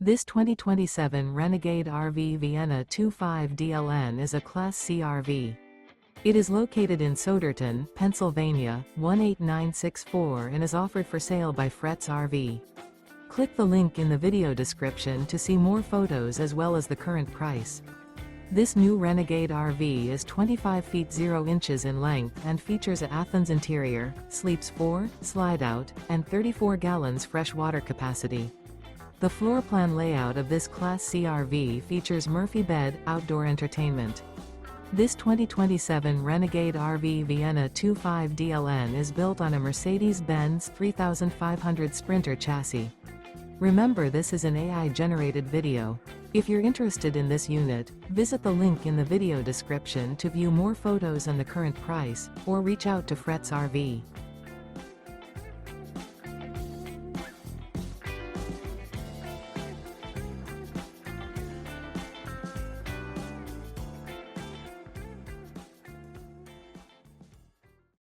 This 2027 Renegade RV Vienna 25DLN is a Class C RV. It is located in Souderton, Pennsylvania, 18964 and is offered for sale by Fretz RV. Click the link in the video description to see more photos as well as the current price. This new Renegade RV is 25 feet 0 inches in length and features a Athens interior, sleeps 4, slide-out, and 34 gallons fresh water capacity. The floor plan layout of this Class C RV features Murphy bed, outdoor entertainment. This 2027 Renegade RV Vienna 25DLN is built on a Mercedes-Benz 3500 Sprinter chassis. Remember, this is an AI-generated video. If you're interested in this unit, visit the link in the video description to view more photos and the current price, or reach out to Fretz RV.